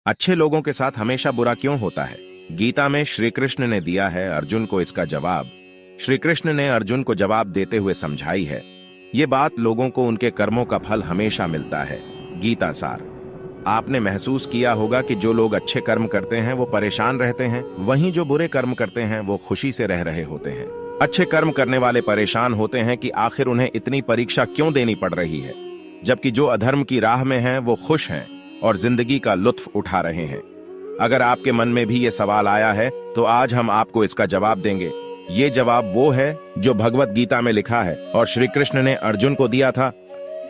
अच्छे लोगों के साथ हमेशा बुरा क्यों होता है? गीता में श्री कृष्ण ने दिया है अर्जुन को इसका जवाब। श्री कृष्ण ने अर्जुन को जवाब देते हुए समझाई है ये बात लोगों को उनके कर्मों का फल हमेशा मिलता है। गीता सार। आपने महसूस किया होगा कि जो लोग अच्छे कर्म करते हैं वो परेशान रहते हैं, वहीं जो बुरे कर्म करते हैं वो खुशी से रह रहे होते हैं। अच्छे कर्म करने वाले परेशान होते हैं कि आखिर उन्हें इतनी परीक्षा क्यों देनी पड़ रही है, जबकि जो अधर्म की राह में हैं वो खुश हैं और जिंदगी का लुत्फ उठा रहे हैं। अगर आपके मन में भी ये सवाल आया है तो आज हम आपको इसका जवाब देंगे। ये जवाब वो है जो भगवत गीता में लिखा है और श्री कृष्ण ने अर्जुन को दिया था।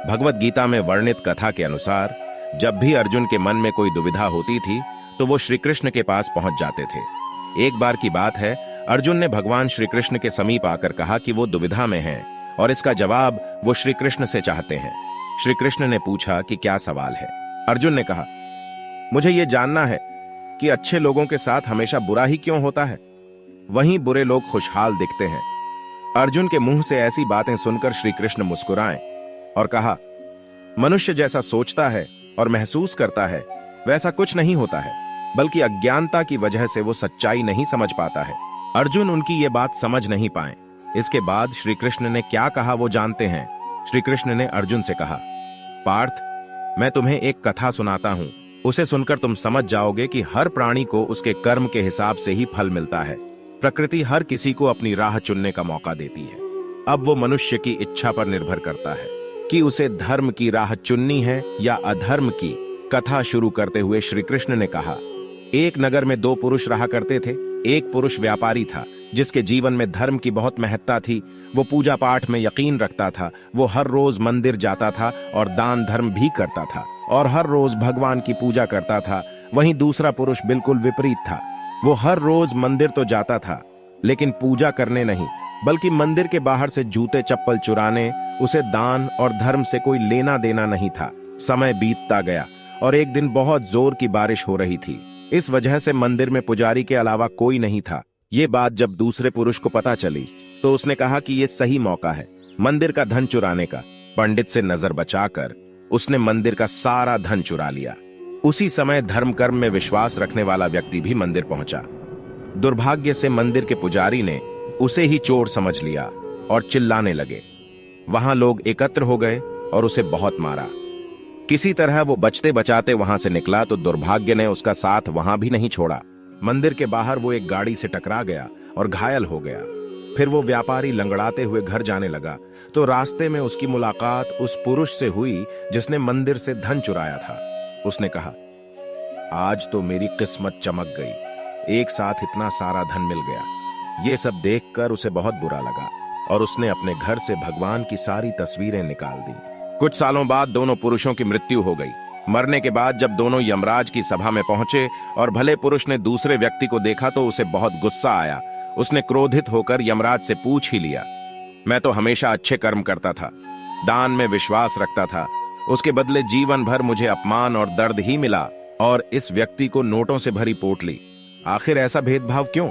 भगवत गीता में वर्णित कथा के अनुसार जब भी अर्जुन के मन में कोई दुविधा होती थी तो वो श्री कृष्ण के पास पहुंच जाते थे। एक बार की बात है, अर्जुन ने भगवान श्री कृष्ण के समीप आकर कहा कि वो दुविधा में हैं और इसका जवाब वो श्री कृष्ण से चाहते हैं। श्री कृष्ण ने पूछा कि क्या सवाल है? अर्जुन ने कहा, मुझे ये जानना है कि अच्छे लोगों के साथ हमेशा बुरा ही क्यों होता है, वहीं बुरे लोग खुशहाल दिखते हैं। अर्जुन के मुंह से ऐसी बातें सुनकर श्री कृष्ण मुस्कुराए और कहा, मनुष्य जैसा सोचता है और महसूस करता है वैसा कुछ नहीं होता है, बल्कि अज्ञानता की वजह से वो सच्चाई नहीं समझ पाता है। अर्जुन उनकी ये बात समझ नहीं पाए। इसके बाद श्री कृष्ण ने क्या कहा वो जानते हैं। श्री कृष्ण ने अर्जुन से कहा, पार्थ, मैं तुम्हें एक कथा सुनाता हूं, उसे सुनकर तुम समझ जाओगे कि हर प्राणी को उसके कर्म के हिसाब से ही फल मिलता है। प्रकृति हर किसी को अपनी राह चुनने का मौका देती है। अब वो मनुष्य की इच्छा पर निर्भर करता है कि उसे धर्म की राह चुननी है या अधर्म की। कथा शुरू करते हुए श्री कृष्ण ने कहा, एक नगर में दो पुरुष रहा करते थे। एक पुरुष व्यापारी था जिसके जीवन में धर्म की बहुत महत्ता थी। वो पूजा पाठ में यकीन रखता था। वो हर रोज मंदिर जाता था और दान धर्म भी करता था और हर रोज भगवान की पूजा करता था। वहीं दूसरा पुरुष बिल्कुल विपरीत था। वो हर रोज मंदिर तो जाता था लेकिन पूजा करने नहीं, बल्कि मंदिर के बाहर से जूते चप्पल चुराने। उसे दान और धर्म से कोई लेना देना नहीं था। समय बीतता गया और एक दिन बहुत जोर की बारिश हो रही थी। इस वजह से मंदिर में पुजारी के अलावा कोई नहीं था। ये बात जब दूसरे पुरुष को पता चली तो उसने कहा कि ये सही मौका है मंदिर का धन चुराने का। पंडित से नजर बचाकर उसने मंदिर का सारा धन चुरा लिया। उसी समय धर्म कर्म में विश्वास रखने वाला व्यक्ति भी मंदिर पहुंचा। दुर्भाग्य से मंदिर के पुजारी ने उसे ही चोर समझ लिया और चिल्लाने लगे। वहां लोग एकत्र हो गए और उसे बहुत मारा। किसी तरह वो बचते बचाते वहां से निकला तो दुर्भाग्य ने उसका साथ वहां भी नहीं छोड़ा। मंदिर के बाहर वो एक गाड़ी से टकरा गया और घायल हो गया। फिर वो व्यापारी लंगड़ाते हुए घर जाने लगा तो रास्ते में उसकी मुलाकात उस पुरुष से हुई जिसने मंदिर से धन चुराया था। उसने कहा, आज तो मेरी किस्मत चमक गई, एक साथ इतना सारा धन मिल गया। ये सब देखकर उसे बहुत बुरा लगा और उसने अपने घर से भगवान की सारी तस्वीरें निकाल दी। कुछ सालों बाद दोनों पुरुषों की मृत्यु हो गई। मरने के बाद जब दोनों यमराज की सभा में पहुंचे और भले पुरुष ने दूसरे व्यक्ति को देखा तो उसे बहुत गुस्सा आया। उसने क्रोधित होकर यमराज से पूछ ही लिया, मैं तो हमेशा अच्छे कर्म करता था, दान में विश्वास रखता था, उसके बदले जीवन भर मुझे अपमान और दर्द ही मिला और इस व्यक्ति को नोटों से भरी पोटली। आखिर ऐसा भेदभाव क्यों?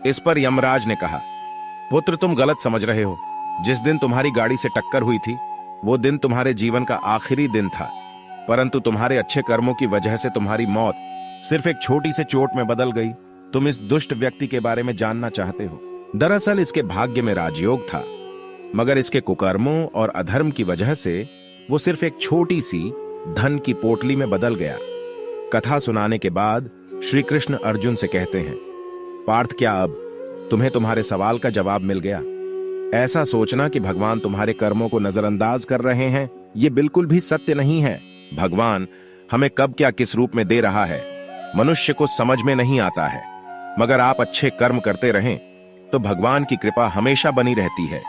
इस पर यमराज ने कहा, पुत्र, तुम गलत समझ रहे हो। जिस दिन तुम्हारी गाड़ी से टक्कर हुई थी वो दिन तुम्हारे जीवन का आखिरी दिन था, परंतु तुम्हारे अच्छे कर्मों की वजह से तुम्हारी मौत सिर्फ एक छोटी से चोट में बदल गई। तुम इस दुष्ट व्यक्ति के बारे में जानना चाहते हो। दरअसल इसके भाग्य में राजयोग था, मगर इसके कुकर्मों और अधर्म की वजह से वो सिर्फ एक छोटी सी धन की पोटली में बदल गया। कथा सुनाने के बाद श्री कृष्ण अर्जुन से कहते हैं, पार्थ, क्या अब तुम्हें तुम्हारे सवाल का जवाब मिल गया? ऐसा सोचना कि भगवान तुम्हारे कर्मों को नजरअंदाज कर रहे हैं, ये बिल्कुल भी सत्य नहीं है। भगवान हमें कब क्या किस रूप में दे रहा है मनुष्य को समझ में नहीं आता है, मगर आप अच्छे कर्म करते रहें तो भगवान की कृपा हमेशा बनी रहती है।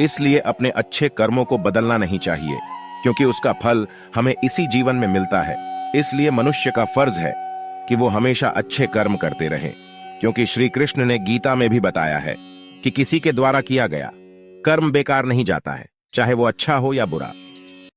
इसलिए अपने अच्छे कर्मों को बदलना नहीं चाहिए, क्योंकि उसका फल हमें इसी जीवन में मिलता है। इसलिए मनुष्य का फर्ज है कि वो हमेशा अच्छे कर्म करते रहें, क्योंकि श्री कृष्ण ने गीता में भी बताया है कि किसी के द्वारा किया गया कर्म बेकार नहीं जाता है, चाहे वो अच्छा हो या बुरा।